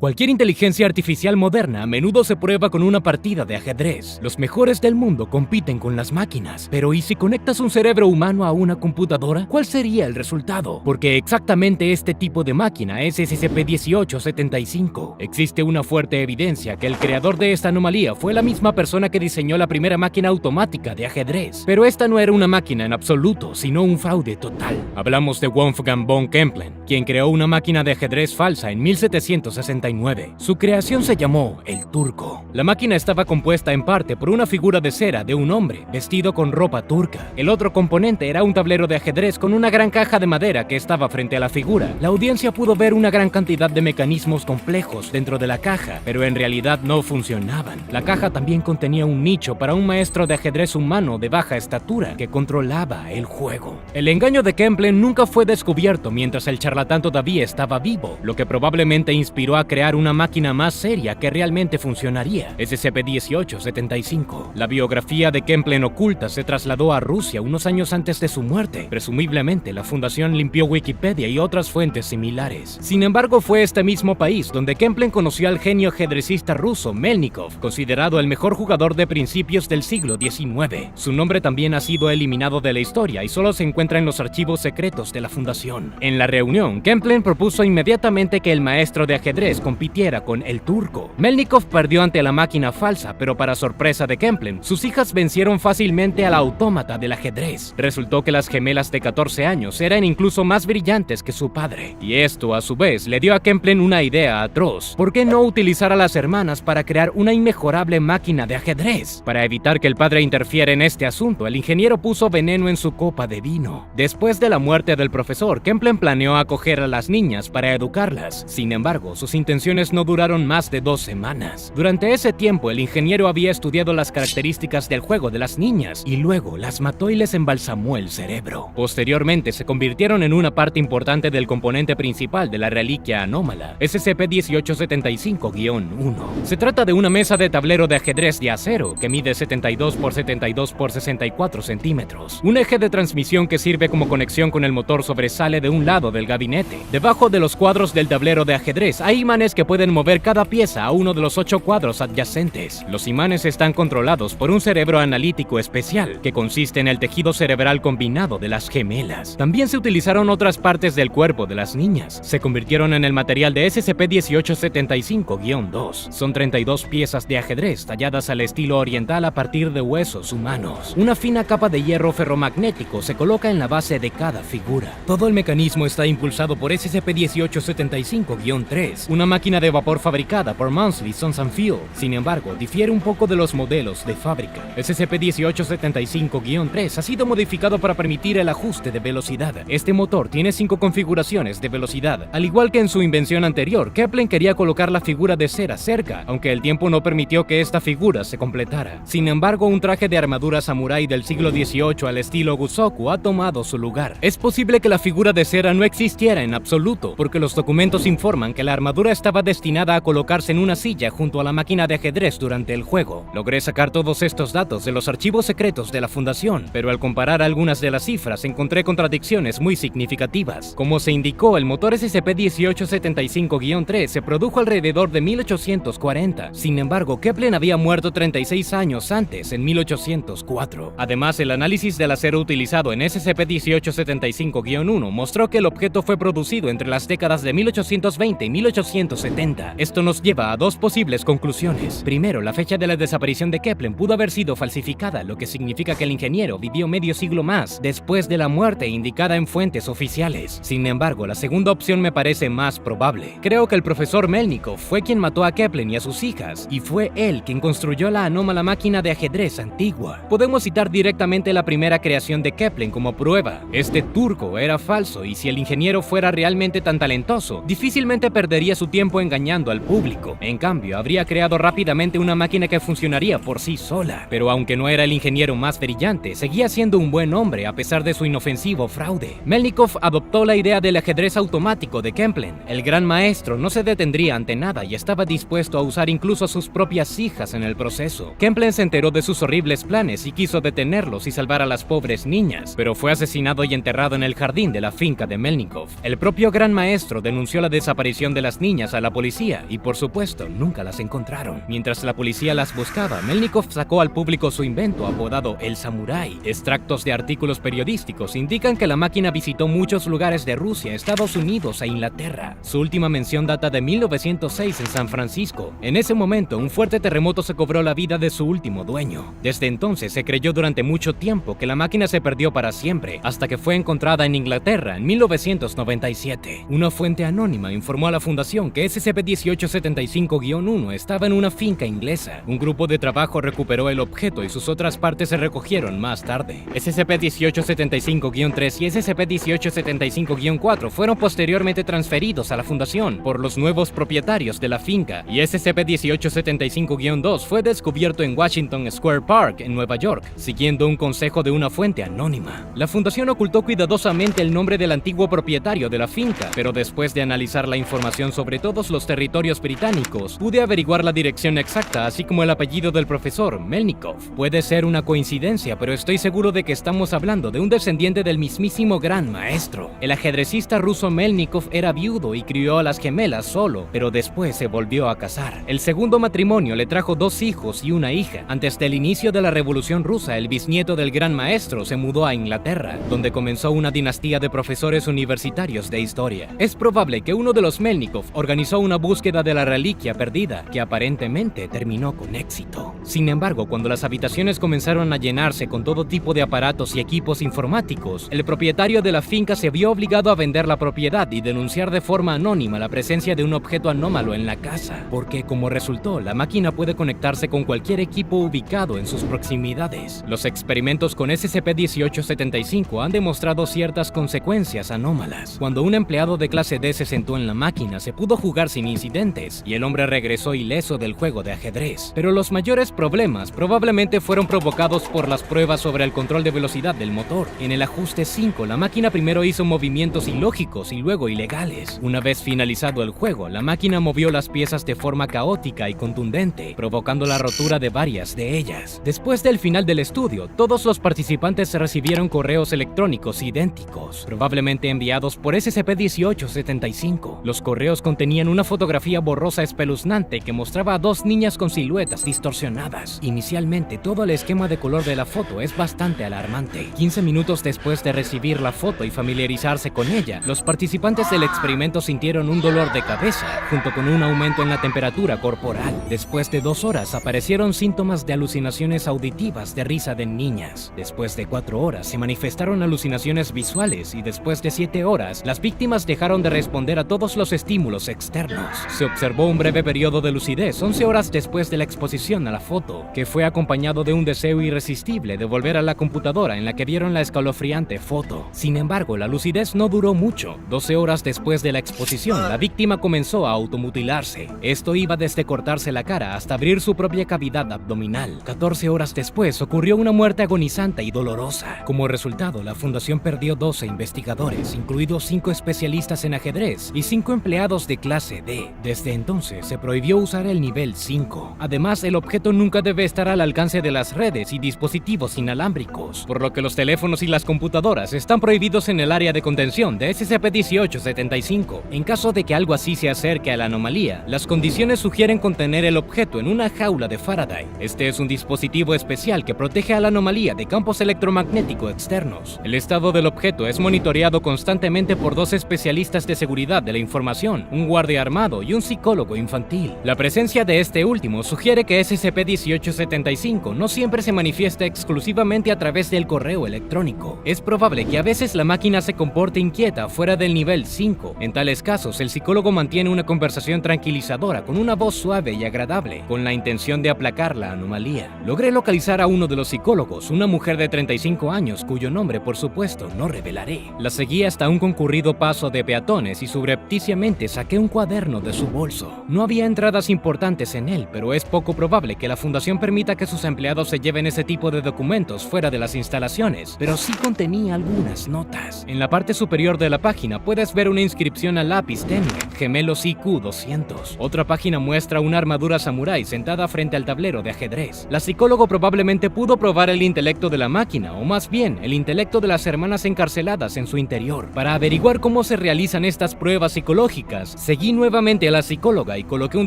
Cualquier inteligencia artificial moderna a menudo se prueba con una partida de ajedrez. Los mejores del mundo compiten con las máquinas. Pero ¿y si conectas un cerebro humano a una computadora? ¿Cuál sería el resultado? Porque exactamente este tipo de máquina es SCP-1875. Existe una fuerte evidencia que el creador de esta anomalía fue la misma persona que diseñó la primera máquina automática de ajedrez. Pero esta no era una máquina en absoluto, sino un fraude total. Hablamos de Wolfgang von Kempelen, quien creó una máquina de ajedrez falsa en 1769. Su creación se llamó el Turco. La máquina estaba compuesta en parte por una figura de cera de un hombre vestido con ropa turca. El otro componente era un tablero de ajedrez con una gran caja de madera que estaba frente a la figura. La audiencia pudo ver una gran cantidad de mecanismos complejos dentro de la caja, pero en realidad no funcionaban. La caja también contenía un nicho para un maestro de ajedrez humano de baja estatura que controlaba el juego. El engaño de Kempelen nunca fue descubierto mientras el charlatán todavía estaba vivo, lo que probablemente inspiró a crear una máquina más seria que realmente funcionaría, SCP-1875. La biografía de Kempelen oculta se trasladó a Rusia unos años antes de su muerte. Presumiblemente, la fundación limpió Wikipedia y otras fuentes similares. Sin embargo, fue este mismo país donde Kempelen conoció al genio ajedrecista ruso Melnikov, considerado el mejor jugador de principios del siglo XIX. Su nombre también ha sido eliminado de la historia y solo se encuentra en los archivos secretos de la fundación. En la reunión, Kempelen propuso inmediatamente que el maestro de ajedrez compitiera con el Turco. Melnikov perdió ante la máquina falsa, pero para sorpresa de Kempelen, sus hijas vencieron fácilmente al autómata del ajedrez. Resultó que las gemelas de 14 años eran incluso más brillantes que su padre, y esto a su vez le dio a Kempelen una idea atroz. ¿Por qué no utilizar a las hermanas para crear una inmejorable máquina de ajedrez? Para evitar que el padre interfiera en este asunto, el ingeniero puso veneno en su copa de vino. Después de la muerte del profesor, Kempelen planeó acoger a las niñas para educarlas. Sin embargo, sus intenciones no duraron más de 2 semanas. Durante ese tiempo, el ingeniero había estudiado las características del juego de las niñas y luego las mató y les embalsamó el cerebro. Posteriormente, se convirtieron en una parte importante del componente principal de la reliquia anómala, SCP-1875-1. Se trata de una mesa de tablero de ajedrez de acero que mide 72 por 72 por 64 centímetros. Un eje de transmisión que sirve como conexión con el motor sobresale de un lado del gabinete. Debajo de los cuadros del tablero de ajedrez hay imanes que pueden mover cada pieza a uno de los 8 cuadros adyacentes. Los imanes están controlados por un cerebro analítico especial, que consiste en el tejido cerebral combinado de las gemelas. También se utilizaron otras partes del cuerpo de las niñas. Se convirtieron en el material de SCP-1875-2. Son 32 piezas de ajedrez talladas al estilo oriental a partir de huesos humanos. Una fina capa de hierro ferromagnético se coloca en la base de cada figura. Todo el mecanismo está impulsado por SCP-1875-3, una máquina de vapor fabricada por Mansley Sons & Field. Sin embargo, difiere un poco de los modelos de fábrica. SCP-1875-3 ha sido modificado para permitir el ajuste de velocidad. Este motor tiene 5 configuraciones de velocidad. Al igual que en su invención anterior, Kempelen quería colocar la figura de cera cerca, aunque el tiempo no permitió que esta figura se completara. Sin embargo, un traje de armadura samurái del siglo XVIII al estilo Gusoku ha tomado su lugar. Es posible que la figura de cera no existiera en absoluto, porque los documentos informan que la armadura estaba destinada a colocarse en una silla junto a la máquina de ajedrez durante el juego. Logré sacar todos estos datos de los archivos secretos de la fundación, pero al comparar algunas de las cifras encontré contradicciones muy significativas. Como se indicó, el motor SCP-1875-3 se produjo alrededor de 1840. Sin embargo, Kempelen había muerto 36 años antes, en 1804. Además, el análisis del acero utilizado en SCP-1875-1 mostró que el objeto fue producido entre las décadas de 1820 y 1870. Esto nos lleva a 2 posibles conclusiones. Primero, la fecha de la desaparición de Kempelen pudo haber sido falsificada, lo que significa que el ingeniero vivió medio siglo más después de la muerte indicada en fuentes oficiales. Sin embargo, la segunda opción me parece más probable. Creo que el profesor Melnikov fue quien mató a Kempelen y a sus hijas, y fue él quien construyó la anómala máquina de ajedrez antigua. Podemos citar directamente la primera creación de Kempelen como prueba. Este turco era falso, y si el ingeniero fuera realmente tan talentoso, difícilmente perdería su tiempo engañando al público. En cambio, habría creado rápidamente una máquina que funcionaría por sí sola. Pero aunque no era el ingeniero más brillante, seguía siendo un buen hombre a pesar de su inofensivo fraude. Melnikov adoptó la idea del ajedrez automático de Kempelen. El gran maestro no se detendría ante nada y estaba dispuesto a usar incluso a sus propias hijas en el proceso. Kempelen se enteró de sus horribles planes y quiso detenerlos y salvar a las pobres niñas, pero fue asesinado y enterrado en el jardín de la finca de Melnikov. El propio gran maestro denunció la desaparición de las niñas a la policía y, por supuesto, nunca las encontraron. Mientras la policía las buscaba, Melnikov sacó al público su invento apodado el Samurái. Extractos de artículos periodísticos indican que la máquina visitó muchos lugares de Rusia, Estados Unidos e Inglaterra. Su última mención data de 1906 en San Francisco. En ese momento, un fuerte terremoto se cobró la vida de su último dueño. Desde entonces se creyó durante mucho tiempo que la máquina se perdió para siempre, hasta que fue encontrada en Inglaterra en 1997. Una fuente anónima informó a la fundación que SCP-1875-1 estaba en una finca inglesa. Un grupo de trabajo recuperó el objeto y sus otras partes se recogieron más tarde. SCP-1875-3 y SCP-1875-4 fueron posteriormente transferidos a la fundación por los nuevos propietarios de la finca, y SCP-1875-2 fue descubierto en Washington Square Park, en Nueva York, siguiendo un consejo de una fuente anónima. La fundación ocultó cuidadosamente el nombre del antiguo propietario de la finca, pero después de analizar la información sobre todos los territorios británicos, pude averiguar la dirección exacta, así como el apellido del profesor, Melnikov. Puede ser una coincidencia, pero estoy seguro de que estamos hablando de un descendiente del mismísimo Gran Maestro. El ajedrecista ruso Melnikov era viudo y crió a las gemelas solo, pero después se volvió a casar. El segundo matrimonio le trajo 2 hijos y una hija. Antes del inicio de la Revolución Rusa, el bisnieto del Gran Maestro se mudó a Inglaterra, donde comenzó una dinastía de profesores universitarios de historia. Es probable que uno de los Melnikov organizó una búsqueda de la reliquia perdida, que aparentemente terminó con éxito. Sin embargo, cuando las habitaciones comenzaron a llenarse con todo tipo de aparatos y equipos informáticos, el propietario de la finca se vio obligado a vender la propiedad y denunciar de forma anónima la presencia de un objeto anómalo en la casa, porque, como resultó, la máquina puede conectarse con cualquier equipo ubicado en sus proximidades. Los experimentos con SCP-1875 han demostrado ciertas consecuencias anómalas. Cuando un empleado de clase D se sentó en la máquina, se pudo jugar sin incidentes, y el hombre regresó ileso del juego de ajedrez. Pero los mayores problemas probablemente fueron provocados por las pruebas sobre el control de velocidad del motor. En el ajuste 5, la máquina primero hizo movimientos ilógicos y luego ilegales. Una vez finalizado el juego, la máquina movió las piezas de forma caótica y contundente, provocando la rotura de varias de ellas. Después del final del estudio, todos los participantes recibieron correos electrónicos idénticos, probablemente enviados por SCP-1875. Los correos contenían una fotografía borrosa espeluznante que mostraba a 2 niñas con siluetas distorsionadas. Inicialmente, todo el esquema de color de la foto es bastante alarmante. 15 minutos después de recibir la foto y familiarizarse con ella, los participantes del experimento sintieron un dolor de cabeza, junto con un aumento en la temperatura corporal. Después de 2 horas, aparecieron síntomas de alucinaciones auditivas de risa de niñas. Después de 4 horas, se manifestaron alucinaciones visuales, y después de 7 horas, las víctimas dejaron de responder a todos los estímulos externos. Se observó un breve periodo de lucidez 11 horas después de la exposición a la foto, que fue acompañado de un deseo irresistible de volver a la computadora en la que vieron la escalofriante foto. Sin embargo, la lucidez no duró mucho. 12 horas después de la exposición, la víctima comenzó a automutilarse. Esto iba desde cortarse la cara hasta abrir su propia cavidad abdominal. 14 horas después ocurrió una muerte agonizante y dolorosa. Como resultado, la fundación perdió 12 investigadores, incluidos 5 especialistas en ajedrez y 5 empleados de clase D. Desde entonces se prohibió usar el nivel 5. Además, el objeto nunca debe estar al alcance de las redes y dispositivos inalámbricos, por lo que los teléfonos y las computadoras están prohibidos en el área de contención de SCP-1875. En caso de que algo así se acerque a la anomalía, las condiciones sugieren contener el objeto en una jaula de Faraday. Este es un dispositivo especial que protege a la anomalía de campos electromagnéticos externos. El estado del objeto es monitoreado constantemente por 2 especialistas de seguridad de la información, un guardia armado y un psicólogo infantil. La presencia de este último sugiere que SCP-1875 no siempre se manifiesta exclusivamente a través del correo electrónico. Es probable que a veces la máquina se comporte inquieta fuera del nivel 5. En tales casos, el psicólogo mantiene una conversación tranquilizadora con una voz suave y agradable, con la intención de aplacar la anomalía. Logré localizar a uno de los psicólogos, una mujer de 35 años, cuyo nombre, por supuesto, no revelaré. La seguí hasta un concurrido paso de peatones y subrepticiamente saqué un cuaderno de su bolso. No había entradas importantes en él, pero es poco probable que la fundación permita que sus empleados se lleven ese tipo de documentos fuera de las instalaciones, pero sí contenía algunas notas. En la parte superior de la página puedes ver una inscripción a lápiz tenue, Gemelos IQ-200. Otra página muestra una armadura samurái sentada frente al tablero de ajedrez. La psicólogo probablemente pudo probar el intelecto de la máquina, o más bien, el intelecto de las hermanas encarceladas en su interior. Para averiguar cómo se realizan estas pruebas psicológicas, se Seguí nuevamente a la psicóloga y coloqué un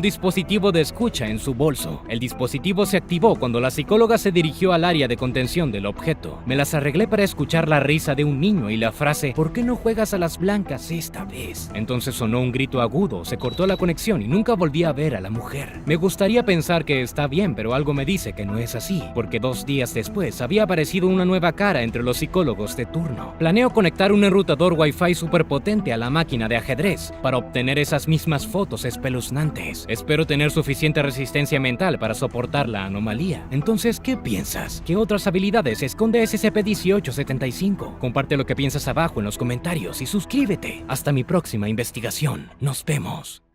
dispositivo de escucha en su bolso. El dispositivo se activó cuando la psicóloga se dirigió al área de contención del objeto. Me las arreglé para escuchar la risa de un niño y la frase «¿Por qué no juegas a las blancas esta vez?». Entonces sonó un grito agudo, se cortó la conexión y nunca volví a ver a la mujer. Me gustaría pensar que está bien, pero algo me dice que no es así, porque 2 días después había aparecido una nueva cara entre los psicólogos de turno. Planeo conectar un enrutador Wi-Fi superpotente a la máquina de ajedrez para obtener esas mismas fotos espeluznantes. Espero tener suficiente resistencia mental para soportar la anomalía. Entonces, ¿qué piensas? ¿Qué otras habilidades esconde SCP-1875? Comparte lo que piensas abajo en los comentarios y suscríbete. Hasta mi próxima investigación. Nos vemos.